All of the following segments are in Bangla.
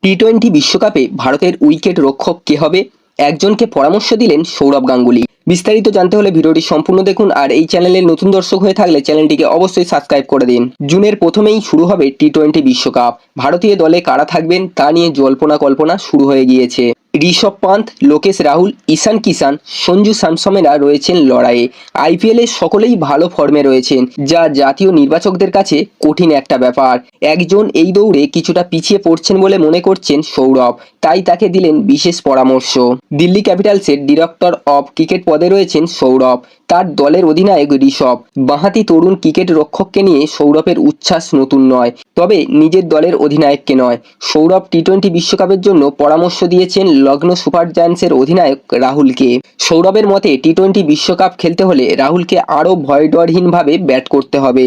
টি-20 বিশ্বকাপে ভারতের উইকেট রক্ষক কে হবে? একজনকে পরামর্শ দিলেন সৌরভ গাঙ্গুলী। বিস্তারিত জানতে হলে ভিডিওটি সম্পূর্ণ দেখুন, আর এই চ্যানেলের নতুন দর্শক হয়ে থাকলে চ্যানেলটিকে অবশ্যই সাবস্ক্রাইব করে দিন। জুনের প্রথমেই শুরু হবে টি-20 বিশ্বকাপ। ভারতীয় দলে কারা থাকবেন তা নিয়ে জল্পনা কল্পনা শুরু হয়ে গিয়েছে। ঋষভ পান্থ, লোকেশ রাহুল, ঈশান কিষান, সঞ্জু স্যামসনেরা রয়েছেন লড়াইয়ে। আইপিএলে সকলেই ভালো ফর্মে রয়েছেন, যা জাতীয় নির্বাচকদের কাছে কঠিন একটা ব্যাপার। একজন এই দৌড়ে কিছুটা পিছিয়ে পড়ছেন বলে মনে করছেন সৌরভ, তাই তাকে দিলেন বিশেষ পরামর্শ। দিল্লি ক্যাপিটালসের ডিরেক্টর অফ ক্রিকেট পদে রয়েছেন সৌরভ, তার দলের অধিনায়ক ঋষভ। বাঁহাতি তরুণ ক্রিকেট রক্ষককে নিয়ে সৌরভের উচ্ছ্বাস নতুন নয়, তবে নিজের দলের অধিনায়ককে নয়। সৌরভ টি-20 বিশ্বকাপের জন্য পরামর্শ দিয়েছেন লখনৌ সুপার জায়ান্টসের অধিনায়ক রাহুলকে। সৌরভের মতে টি-20 বিশ্বকাপ খেলতে হলে রাহুলকে আরও ভয়ডরহীনভাবে ব্যাট করতে হবে।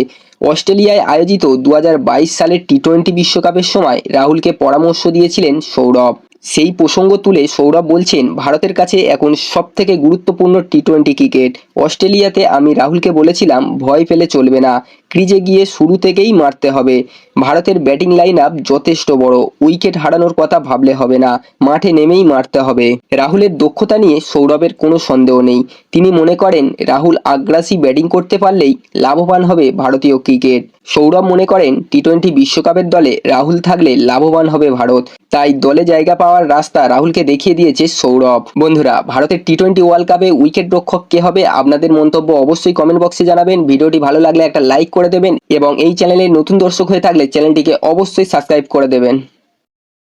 অস্ট্রেলিয়ায় আয়োজিত 2022 সালের টি-20 বিশ্বকাপের সময় রাহুলকে পরামর্শ দিয়েছিলেন সৌরভ। সেই প্রসঙ্গ তুলে সৌরভ বলছেন, ভারতের কাছে এখন সবথেকে গুরুত্বপূর্ণ টি-20 ক্রিকেট। অস্ট্রেলিয়াতে আমি রাহুলকে বলেছিলাম ভয় পেলে চলবে না, ক্রিজে গিয়ে শুরু থেকেই মারতে হবে। ভারতের ব্যাটিং লাইন আপ যথেষ্ট বড়, উইকেট হারানোর কথা ভাবলে হবে না, মাঠে নেমেই মারতে হবে। রাহুলের দক্ষতা নিয়ে সৌরভের কোনো সন্দেহ নেই। তিনি মনে করেন রাহুল আগ্রাসী ব্যাটিং করতে পারলেই লাভবান হবে ভারতীয় ক্রিকেট। সৌরভ মনে করেন টি-20 বিশ্বকাপের দলে রাহুল থাকলে লাভবান হবে ভারত, তাই দলে জায়গা পাওয়ার রাস্তা রাহুলকে দেখিয়ে দিয়েছে সৌরভ। বন্ধুরা, ভারতের টি-20 ওয়ার্ল্ড কাপে উইকেট রক্ষক কে হবে? আপনাদের মন্তব্য অবশ্যই কমেন্ট বক্সে জানাবেন। ভিডিওটি ভালো লাগলে একটা লাইক করে দেবেন এবং এই চ্যানেলের নতুন দর্শক হয়ে থাকলে চ্যানেলটিকে অবশ্যই সাবস্ক্রাইব করে দেবেন।